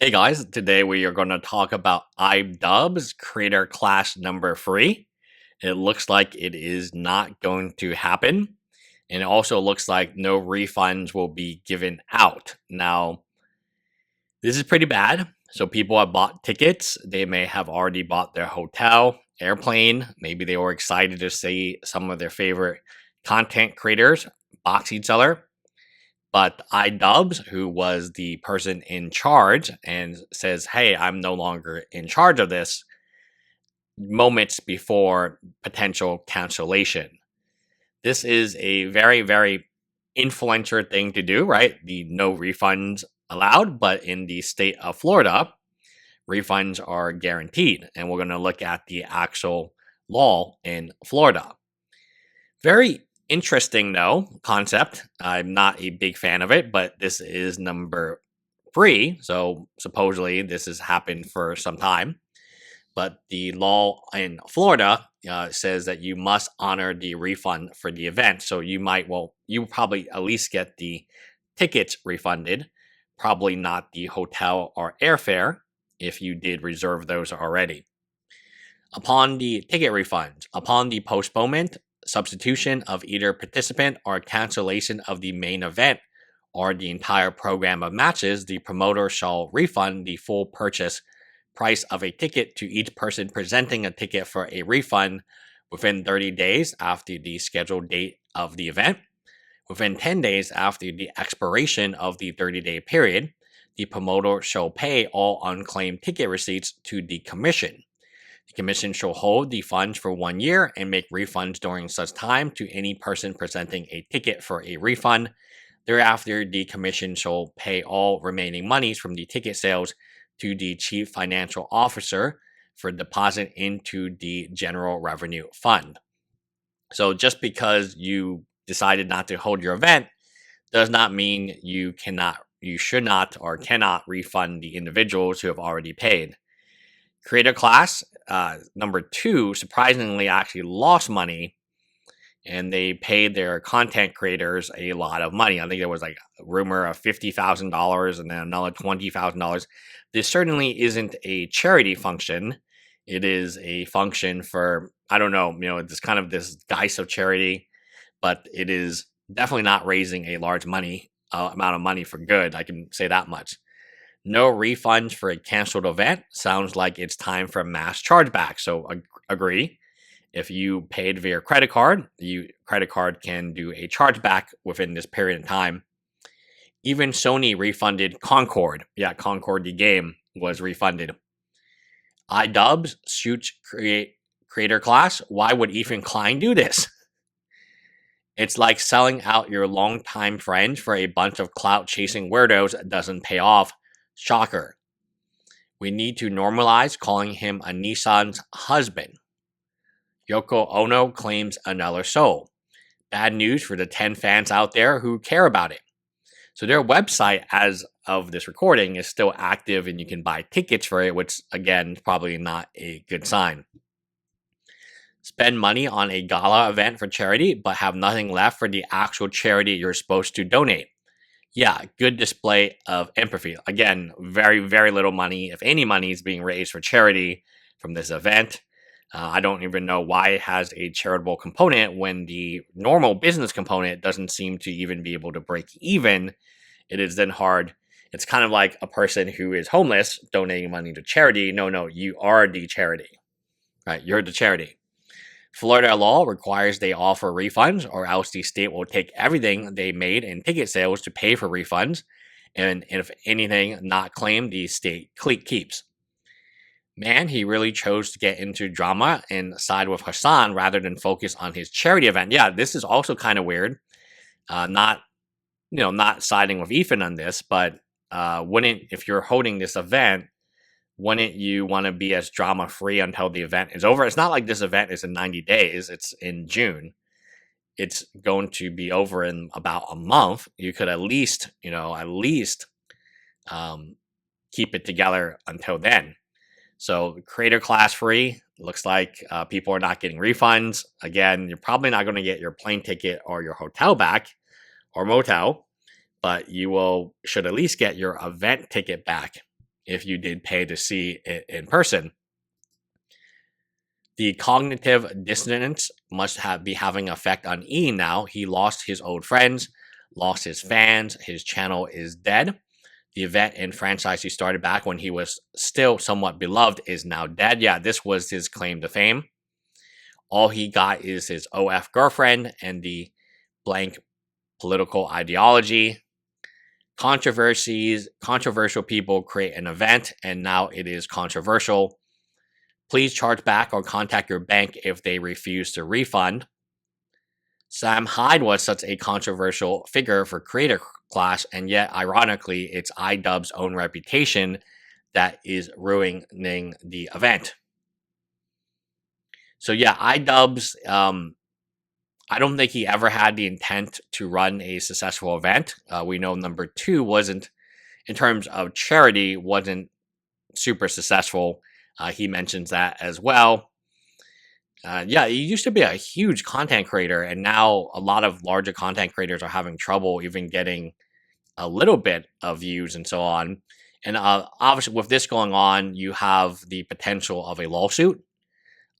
Hey guys, today we are going to talk about IDubbbz creator class number 3. It looks like it is not going to happen, and it also looks like no refunds will be given out. Now, this is pretty bad. So people have bought tickets. They may have already bought their hotel, airplane. Maybe they were excited to see some of their favorite content creators box each other. But IDubbbz, who was the person in charge and says, hey, I'm no longer in charge of this, moments before potential cancellation. This is a very, very influential thing to do, right? The no refunds allowed, but in the state of Florida, refunds are guaranteed. And we're going to look at the actual law in Florida. Very interesting, though, concept. I'm not a big fan of it, but this is number 3. So supposedly this has happened for some time. But the law in Florida says that you must honor the refund for the event. So you probably at least get the tickets refunded, probably not the hotel or airfare if you did reserve those already. Upon the ticket refund, upon the postponement, substitution of either participant or cancellation of the main event or the entire program of matches, the promoter shall refund the full purchase price of a ticket to each person presenting a ticket for a refund within 30 days after the scheduled date of the event. Within 10 days after the expiration of the 30-day period, the promoter shall pay all unclaimed ticket receipts to the commission. The commission shall hold the funds for 1 year and make refunds during such time to any person presenting a ticket for a refund. Thereafter, the commission shall pay all remaining monies from the ticket sales to the chief financial officer for deposit into the general revenue fund. So just because you decided not to hold your event does not mean you should not or cannot refund the individuals who have already paid. Creator class number 2 surprisingly actually lost money, and they paid their content creators a lot of money. I think there was like a rumor of $50,000 and then another $20,000. This certainly isn't a charity function. It is a function for, I don't know, it's kind of this guise of charity, but it is definitely not raising a large amount of money for good. I can say that much. No refunds for a canceled event. Sounds like it's time for mass chargeback. So agree. If you paid via credit card, credit card can do a chargeback within this period of time. Even Sony refunded Concord. Yeah, Concord the game was refunded. IDubbbz shoots creator class. Why would Ethan Klein do this? It's like selling out your longtime friends for a bunch of clout-chasing weirdos that doesn't pay off. Shocker. We need to normalize calling him a Nissan's husband. Yoko Ono claims another soul. Bad news for the 10 fans out there who care about it. So their website, as of this recording, is still active and you can buy tickets for it, which, again, is probably not a good sign. Spend money on a gala event for charity, but have nothing left for the actual charity you're supposed to donate. Yeah, good display of empathy. Again, very, very little money, if any money, is being raised for charity from this event. I don't even know why it has a charitable component when the normal business component doesn't seem to even be able to break even. It is then hard. It's kind of like a person who is homeless donating money to charity. No, you are the charity, right? You're the charity. Florida law requires they offer refunds, or else the state will take everything they made in ticket sales to pay for refunds, and if anything not claimed, the state keeps. Man, he really chose to get into drama and side with Hassan rather than focus on his charity event. Yeah, this is also kind of weird. Not siding with Ethan on this, but if you're holding this event, wouldn't you want to be as drama-free until the event is over? It's not like this event is in 90 days. It's in June. It's going to be over in about a month. You could at least keep it together until then. So creator class free. Looks like people are not getting refunds. Again, you're probably not going to get your plane ticket or your hotel back or motel, but you should at least get your event ticket back if you did pay to see it in person. The cognitive dissonance must be having effect on Ian now. He lost his old friends, lost his fans, his channel is dead. The event and franchise he started back when he was still somewhat beloved is now dead. Yeah, this was his claim to fame. All he got is his OF girlfriend and the blank political ideology. Controversial people create an event, and now it is controversial. Please charge back or contact your bank if they refuse to refund. Sam Hyde was such a controversial figure for creator class, and yet, ironically, it's IDubbbz's own reputation that is ruining the event. So yeah, IDubbbz, I don't think he ever had the intent to run a successful event. We know number 2 wasn't, in terms of charity, wasn't super successful. He mentions that as well. Yeah, he used to be a huge content creator, and now a lot of larger content creators are having trouble even getting a little bit of views and so on. And obviously, with this going on, you have the potential of a lawsuit.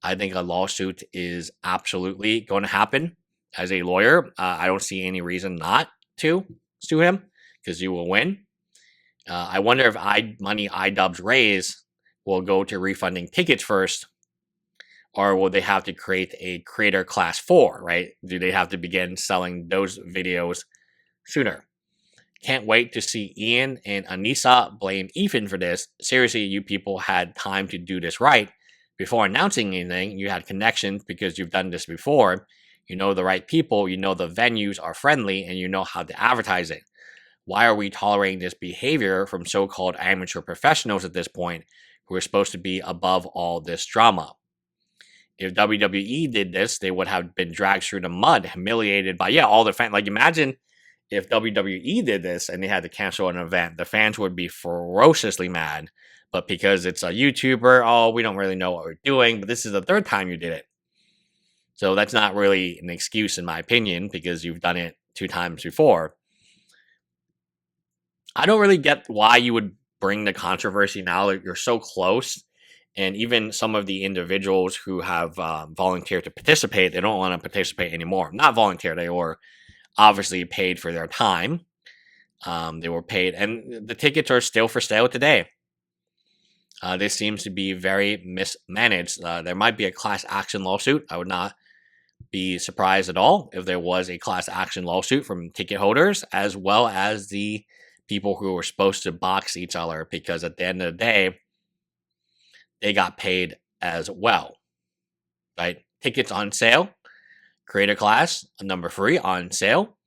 I think a lawsuit is absolutely going to happen. As a lawyer, I don't see any reason not to sue him because you will win. I wonder if money IDubbbz raise will go to refunding tickets first, or will they have to create a creator class 4, right? Do they have to begin selling those videos sooner? Can't wait to see Ian and Anissa blame Ethan for this. Seriously, you people had time to do this right. Before announcing anything, you had connections because you've done this before. You know the right people, you know the venues are friendly, and you know how to advertise it. Why are we tolerating this behavior from so-called amateur professionals at this point who are supposed to be above all this drama? If WWE did this, they would have been dragged through the mud, humiliated by, all the fans. Like, imagine if WWE did this and they had to cancel an event. The fans would be ferociously mad. But because it's a YouTuber, we don't really know what we're doing. But this is the 3rd time you did it. So that's not really an excuse, in my opinion, because you've done it 2 times before. I don't really get why you would bring the controversy now that you're so close. And even some of the individuals who have volunteered to participate, they don't want to participate anymore. Not volunteer, they were obviously paid for their time. They were paid, and the tickets are still for sale today. This seems to be very mismanaged. There might be a class action lawsuit. I would not be surprised at all if there was a class action lawsuit from ticket holders as well as the people who were supposed to box each other, because at the end of the day, they got paid as well, right? Tickets on sale. Creator class, number 3 on sale.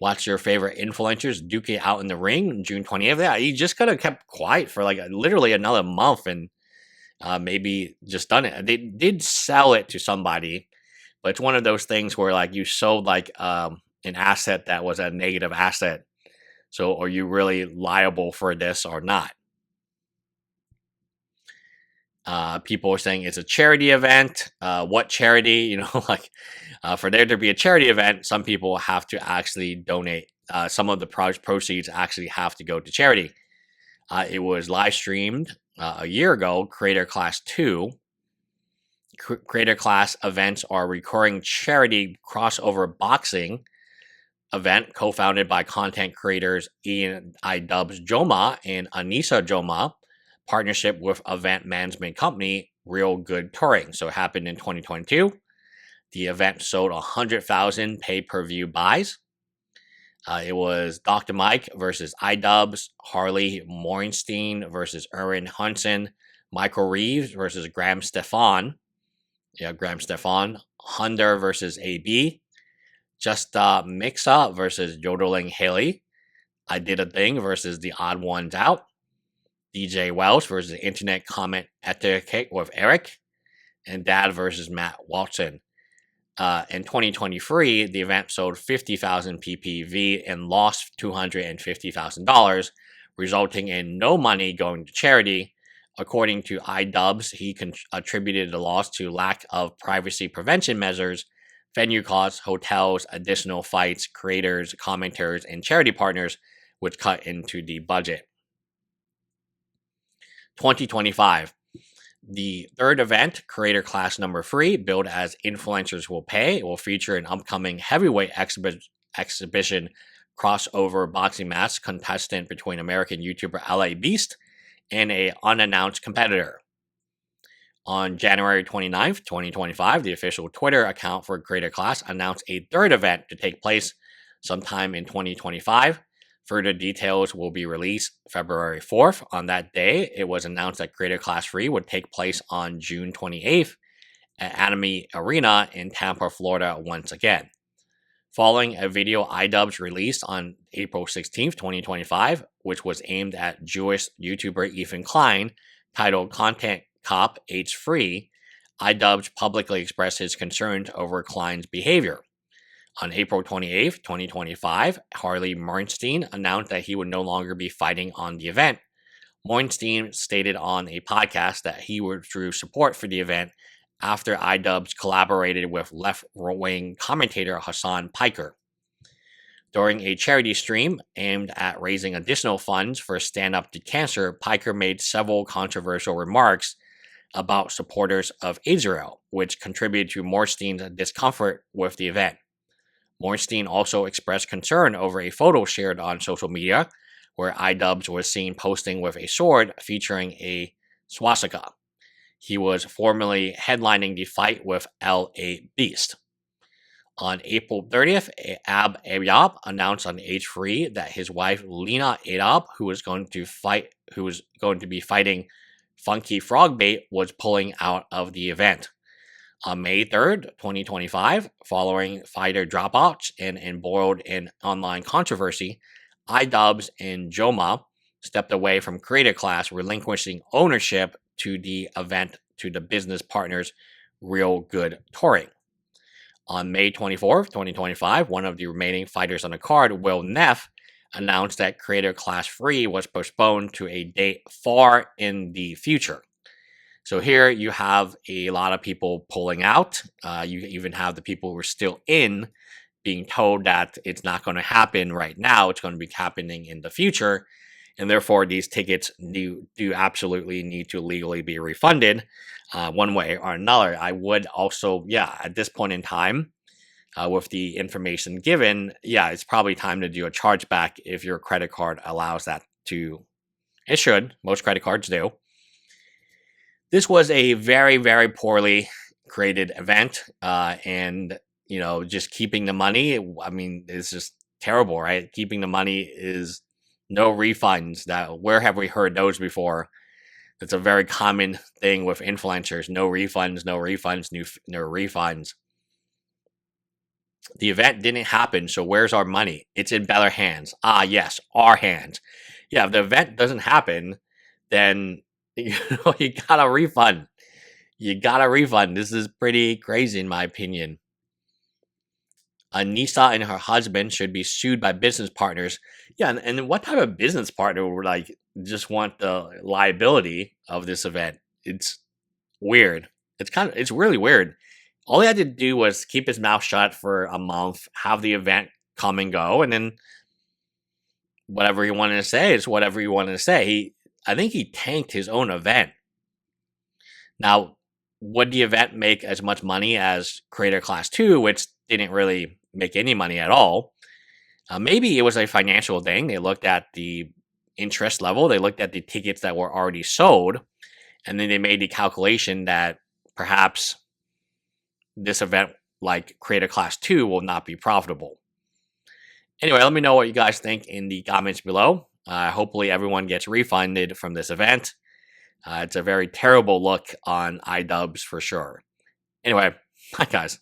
Watch your favorite influencers duke it out in the ring June 20th. Yeah, he just could have kept quiet for like literally another month and maybe just done it. They did sell it to somebody, but it's one of those things where like you sold like an asset that was a negative asset. So are you really liable for this or not? People are saying it's a charity event. What charity? For there to be a charity event, some people have to actually donate. Some of the proceeds actually have to go to charity. It was live streamed a year ago, Creator Class 2. Creator Class events are a recurring charity crossover boxing event co-founded by content creators Ian IDubbbz Joma and Anissa Joma, partnership with event management company Real Good Touring. So it happened in 2022. The event sold 100,000 pay-per-view buys. It was Dr. Mike versus IDubbbz, Harley Morenstein versus Erwin Hunson, Michael Reeves versus Graham Stefan. Graham Stefan. Hunter versus AB. Just Mixa versus Yodeling Haley. I Did a Thing versus The Odd Ones Out. DJ Wells versus Internet Comment Etiquette with Eric. And Dad versus Matt Watson. In 2023, the event sold 50,000 PPV and lost $250,000, resulting in no money going to charity. According to IDubbbz, he attributed the loss to lack of privacy prevention measures, venue costs, hotels, additional fights, creators, commenters, and charity partners, which cut into the budget. 2025. The third event, Creator Class number 3, billed as Influencers Will Pay, will feature an upcoming heavyweight exhibition crossover boxing match contestant between American YouTuber LA Beast and an unannounced competitor. On January 29th, 2025, the official Twitter account for Creator Class announced a third event to take place sometime in 2025. Further details will be released February 4th. On that day, it was announced that Creator Class 3 would take place on June 28th at Anime Arena in Tampa, Florida once again. Following a video IDubbbz released on April 16th, 2025, which was aimed at Jewish YouTuber Ethan Klein, titled Content Cop Age Free, IDubbbz publicly expressed his concerns over Klein's behavior. On April 28th, 2025, Harley Morenstein announced that he would no longer be fighting on the event. Morenstein stated on a podcast that he withdrew support for the event after IDubbbz collaborated with left-wing commentator Hassan Piker. During a charity stream aimed at raising additional funds for Stand Up to Cancer, Piker made several controversial remarks about supporters of Israel, which contributed to Morenstein's discomfort with the event. Morenstein also expressed concern over a photo shared on social media where IDubbbz was seen posting with a sword featuring a swastika. He was formerly headlining the fight with LA Beast. On April 30th, IDubbbz announced on H3 that his wife Lena IDubbbz, who was going to be fighting Funky Frogbait, was pulling out of the event. On May 3rd, 2025, following fighter dropouts and embroiled in online controversy, IDubbbz and Joma stepped away from Creator Class, relinquishing ownership to the event to the business partners Real Good Touring. On May 24th, 2025, one of the remaining fighters on the card, Will Neff, announced that Creator Class 3 was postponed to a date far in the future. So here you have a lot of people pulling out. You even have the people who are still in being told that it's not going to happen right now. It's going to be happening in the future. And therefore, these tickets do absolutely need to legally be refunded one way or another. I would also, at this point in time, with the information given, it's probably time to do a chargeback if your credit card allows that to. It should. Most credit cards do. This was a very, very poorly created event, and, just keeping the money, it's just terrible, right? Keeping the money is no refunds. Where have we heard those before? It's a very common thing with influencers. No refunds, no refunds, no refunds. The event didn't happen, so where's our money? It's in better hands. Yes, our hands. If the event doesn't happen, then you gotta refund. This is pretty crazy in my opinion. Nisa and her husband should be sued by business partners. And what type of business partner would just want the liability of this event? It's weird. It's really weird. All he had to do was keep his mouth shut for a month, have the event come and go, and then whatever he wanted to say is whatever he wanted to say. I think he tanked his own event. Now, would the event make as much money as Creator Class 2, which didn't really make any money at all? Maybe it was a financial thing. They looked at the interest level. They looked at the tickets that were already sold. And then they made the calculation that perhaps this event, like Creator Class 2, will not be profitable. Anyway, let me know what you guys think in the comments below. Hopefully everyone gets refunded from this event. It's a very terrible look on IDubbbz for sure. Anyway, bye guys.